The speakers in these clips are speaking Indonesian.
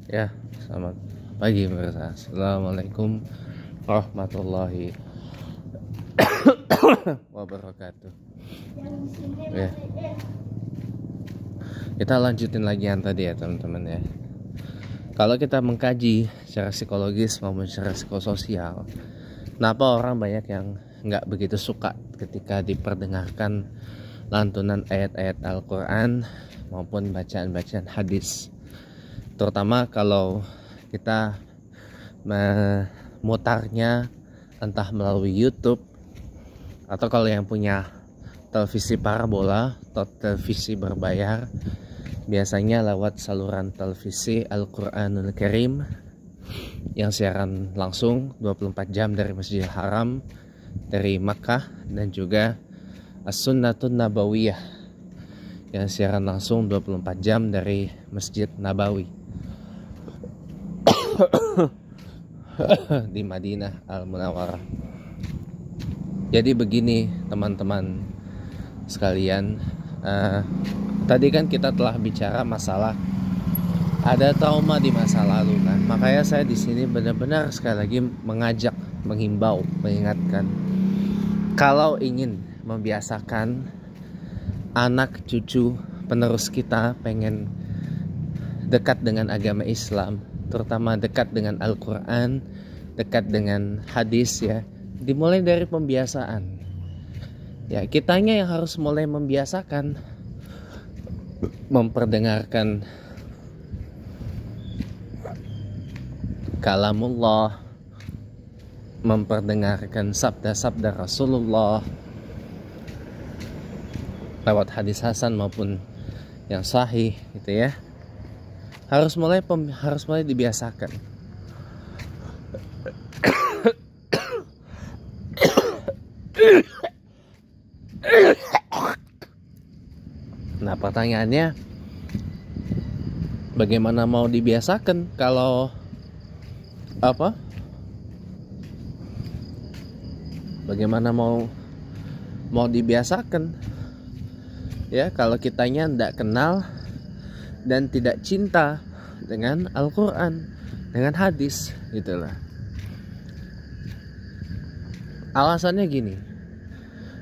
Ya, selamat pagi pemirsa. Assalamualaikum warahmatullahi wabarakatuh. Ya, kita lanjutin lagi yang tadi ya teman-teman ya. Kalau kita mengkaji secara psikologis maupun secara psikososial, kenapa orang banyak yang nggak begitu suka ketika diperdengarkan lantunan ayat-ayat Al-Quran maupun bacaan-bacaan hadis, terutama kalau kita memutarnya entah melalui YouTube atau kalau yang punya televisi parabola atau televisi berbayar, biasanya lewat saluran televisi Al-Quranul Karim yang siaran langsung 24 jam dari Masjidil Haram, dari Makkah, dan juga As-Sunnatun Nabawiyah yang siaran langsung 24 jam dari Masjid Nabawi di Madinah Al-Munawwarah. Jadi begini teman-teman sekalian, tadi kan kita telah bicara masalah ada trauma di masa lalu kan. Makanya saya di sini benar-benar sekali lagi mengajak, menghimbau, mengingatkan, kalau ingin membiasakan anak cucu penerus kita pengen dekat dengan agama Islam, terutama dekat dengan Al-Quran, dekat dengan hadis ya, dimulai dari pembiasaan. Ya, kitanya yang harus mulai membiasakan memperdengarkan kalamullah, memperdengarkan sabda-sabda Rasulullah lewat hadis hasan maupun yang sahih gitu ya. Harus mulai dibiasakan. Nah, pertanyaannya, bagaimana mau dibiasakan kalau bagaimana mau dibiasakan ya kalau kitanya tidak kenal dan tidak cinta dengan Al-Quran, dengan hadis gitulah. Alasannya gini,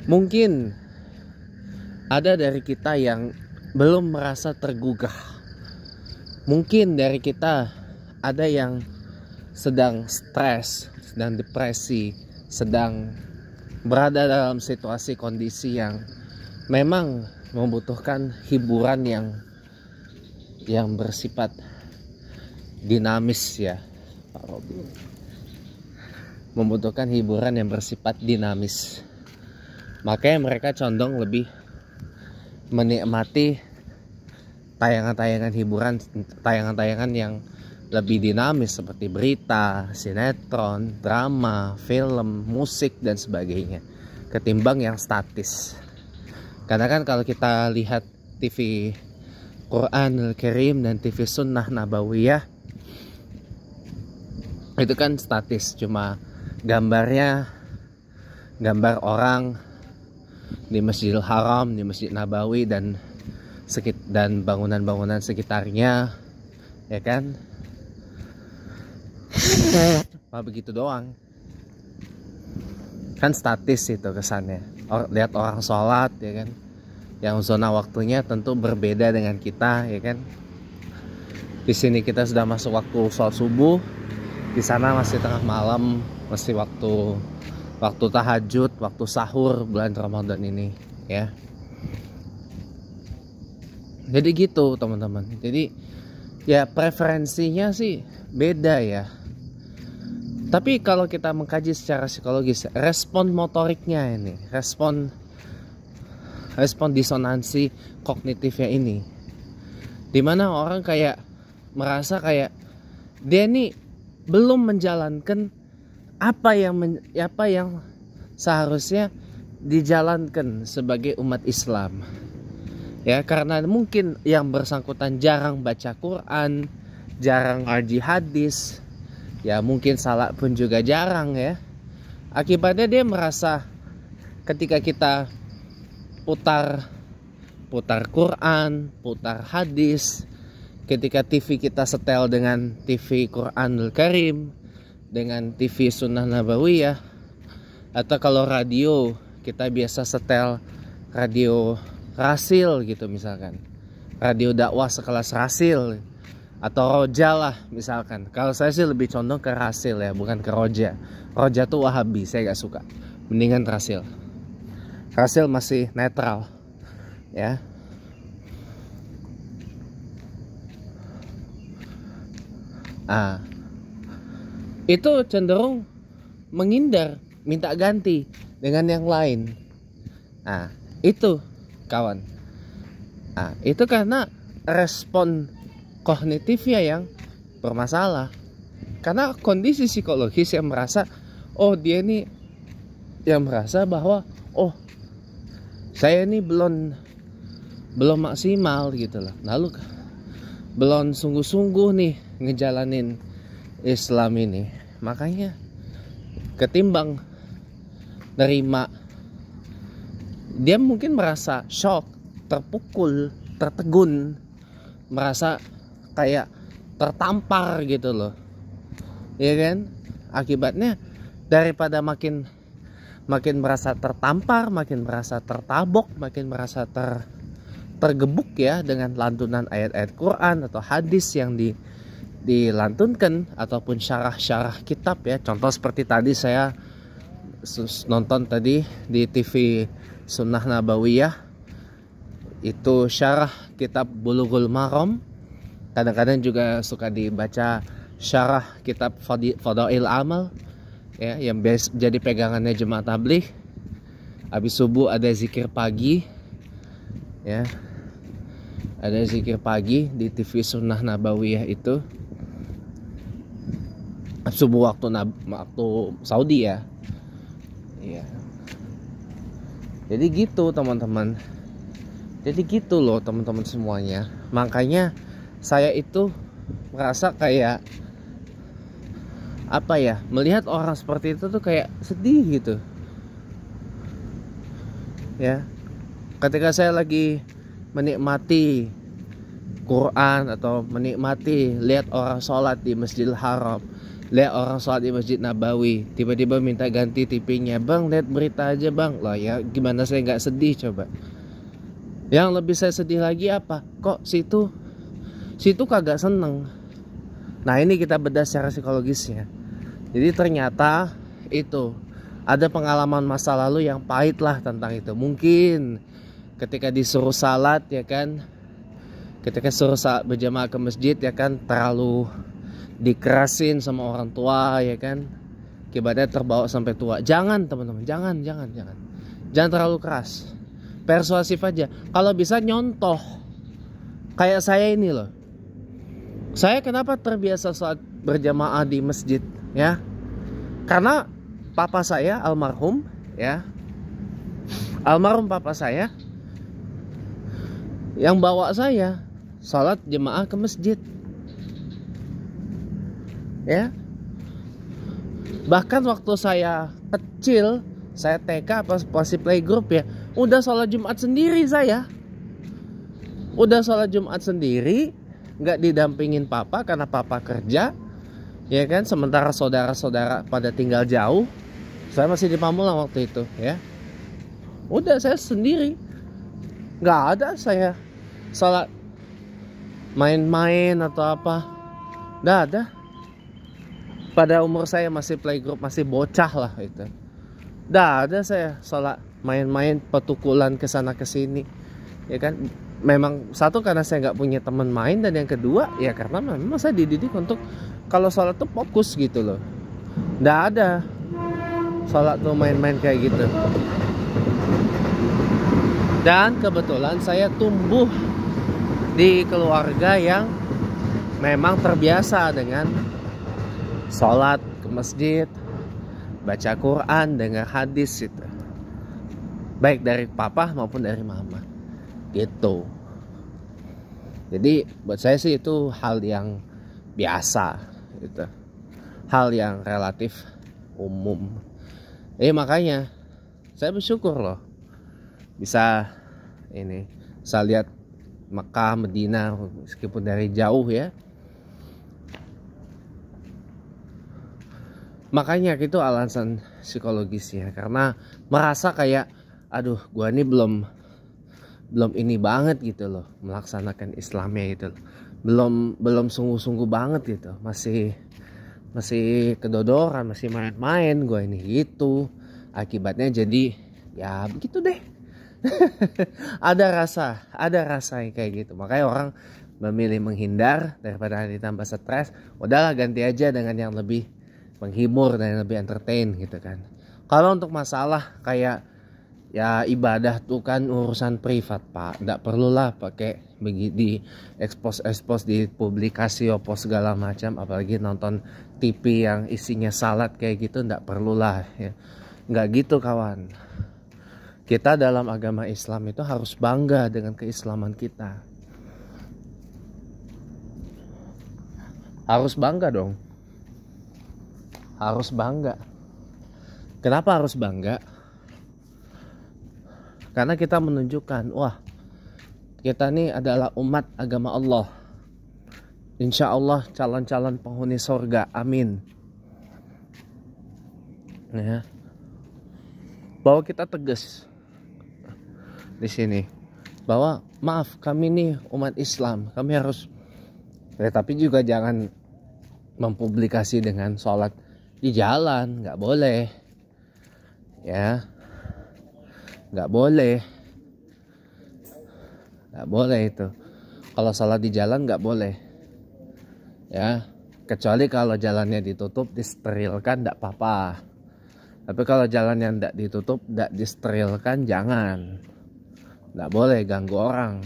mungkin ada dari kita yang belum merasa tergugah, mungkin dari kita ada yang sedang stres, sedang depresi, sedang berada dalam situasi kondisi yang memang membutuhkan hiburan yang bersifat dinamis ya, Pak Robi. Membutuhkan hiburan yang bersifat dinamis. Makanya mereka condong lebih menikmati tayangan-tayangan hiburan, tayangan-tayangan yang lebih dinamis seperti berita, sinetron, drama, film, musik dan sebagainya, ketimbang yang statis. Karena kan kalau kita lihat TV Quranul Karim dan TV Sunnah Nabawiyah, itu kan statis, cuma gambarnya gambar orang di Masjidil Haram, di Masjid Nabawi dan bangunan-bangunan sekitarnya, ya kan? Apa begitu doang? Kan statis itu kesannya. Lihat orang sholat ya kan, yang zona waktunya tentu berbeda dengan kita ya kan. Di sini kita sudah masuk waktu sholat subuh, di sana masih tengah malam, masih waktu tahajud, waktu sahur bulan Ramadan ini ya. Jadi gitu teman-teman. Jadi ya preferensinya sih beda ya. Tapi kalau kita mengkaji secara psikologis, respon motoriknya ini, respon disonansi kognitifnya ini, dimana orang kayak merasa kayak dia nih belum menjalankan apa yang seharusnya dijalankan sebagai umat Islam. Ya, karena mungkin yang bersangkutan jarang baca Quran, jarang ngaji hadis, ya mungkin salat pun juga jarang ya. Akibatnya dia merasa ketika kita putar Quran, putar hadis, ketika TV kita setel dengan TV Quranul Karim, dengan TV Sunnah Nabawiyah, atau kalau radio kita biasa setel radio Rasil gitu misalkan, radio dakwah sekelas Rasil atau Roja lah misalkan. Kalau saya sih lebih condong ke Rasil ya, bukan ke Roja. Roja tuh Wahabi, saya gak suka. Mendingan Rasil. Rasil masih netral ya. Itu cenderung menghindar, minta ganti dengan yang lain. Itu kawan. Itu karena respon kognitifnya yang bermasalah. Karena kondisi psikologis yang merasa, dia ini yang merasa bahwa saya ini belum maksimal gitu lah. Lalu belum sungguh-sungguh nih ngejalanin Islam ini. Makanya ketimbang nerima, dia mungkin merasa shock, terpukul, tertegun, merasa kayak tertampar gitu loh, ya kan? Akibatnya daripada makin merasa tertampar, makin merasa tertabok, makin merasa tergebuk ya dengan lantunan ayat-ayat Quran atau hadis yang dilantunkan ataupun syarah-syarah kitab ya. Contoh seperti tadi saya nonton tadi di TV Sunnah Nabawiyah, itu syarah kitab Bulughul Maram. Kadang-kadang juga suka dibaca syarah kitab Fadail Amal ya, yang jadi pegangannya jemaah tabligh. Habis subuh ada zikir pagi ya, ada zikir pagi di TV Sunnah Nabawiyah itu, subuh waktu Saudi ya. Iya. Jadi gitu teman-teman. Jadi gitu loh teman-teman semuanya. Makanya saya itu merasa kayak melihat orang seperti itu tuh kayak sedih gitu. Ya. Ketika saya lagi menikmati Quran atau menikmati lihat orang sholat di Masjidil Haram, lihat orang sholat di Masjid Nabawi, tiba-tiba minta ganti TV-nya, bang lihat berita aja bang. Lah ya gimana saya nggak sedih coba. Yang lebih saya sedih lagi apa? Kok situ kagak seneng. Nah ini kita bedah secara psikologisnya. Jadi ternyata itu ada pengalaman masa lalu yang pahit lah tentang itu. Mungkin ketika disuruh salat ya kan, ketika suruh berjamaah ke masjid ya kan, terlalu dikerasin sama orang tua ya kan, akibatnya terbawa sampai tua. Jangan teman-teman, jangan terlalu keras, persuasif aja. Kalau bisa nyontoh kayak saya ini loh. Saya kenapa terbiasa saat berjamaah di masjid ya, karena papa saya almarhum ya, almarhum papa saya yang bawa saya salat jemaah ke masjid ya. Bahkan waktu saya kecil, saya TK masih playgroup ya, udah sholat Jumat sendiri saya. Udah sholat Jumat sendiri, nggak didampingin papa karena papa kerja ya kan, sementara saudara-saudara pada tinggal jauh. Saya masih di Pamulang waktu itu ya. Udah saya sendiri, nggak ada saya sholat main-main atau apa, nggak ada. Pada umur saya masih playgroup, masih bocah lah itu, nggak ada saya sholat main-main petukulan kesana kesini ya kan. Memang satu karena saya nggak punya teman main, dan yang kedua ya karena memang saya dididik untuk kalau sholat tuh fokus gitu loh. Nggak ada sholat tuh main-main kayak gitu. Dan kebetulan saya tumbuh di keluarga yang memang terbiasa dengan sholat ke masjid, baca Quran, dengar hadis itu, baik dari papa maupun dari mama gitu. Jadi buat saya sih itu hal yang biasa gitu, hal yang relatif umum. Makanya saya bersyukur loh bisa lihat Mekah, Medina, meskipun dari jauh ya. Makanya itu alasan psikologisnya, karena merasa kayak aduh gua ini belum ini banget gitu loh melaksanakan Islamnya gitu loh. Belum sungguh-sungguh banget gitu. Masih kedodoran, masih main-main gua ini gitu. Akibatnya jadi ya begitu deh. ada rasa kayak gitu. Makanya orang memilih menghindar daripada ditambah stres. Udahlah ganti aja dengan yang lebih menghibur dan lebih entertain gitu kan. Kalau untuk masalah kayak ya ibadah tuh kan urusan privat pak, nggak perlulah pakai di expose di publikasi apa segala macam, apalagi nonton TV yang isinya salat kayak gitu, nggak perlulah ya. Nggak gitu kawan. Kita dalam agama Islam itu harus bangga dengan keislaman kita. Harus bangga dong. Harus bangga. Kenapa harus bangga? Karena kita menunjukkan, wah, kita ini adalah umat agama Allah. Insya Allah calon-calon penghuni surga. Amin. Ya. Bahwa kita tegas di sini. Bahwa maaf, kami ini umat Islam. Kami harus, tapi juga jangan mempublikasi dengan sholat di jalan, nggak boleh ya, nggak boleh itu. Kalau sholat di jalan nggak boleh ya, kecuali kalau jalannya ditutup disterilkan nggak apa-apa. Tapi kalau jalan yang nggak ditutup, nggak disterilkan, jangan, nggak boleh ganggu orang.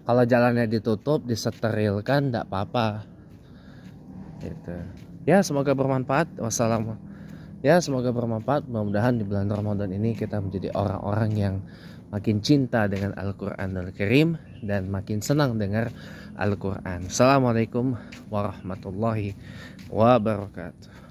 Kalau jalannya ditutup disterilkan nggak apa-apa gitu. Ya semoga bermanfaat. Semoga bermanfaat. Mudah-mudahan di bulan Ramadan ini kita menjadi orang-orang yang makin cinta dengan Al-Quranul Karim dan makin senang dengar Al-Quran. Assalamualaikum warahmatullahi wabarakatuh.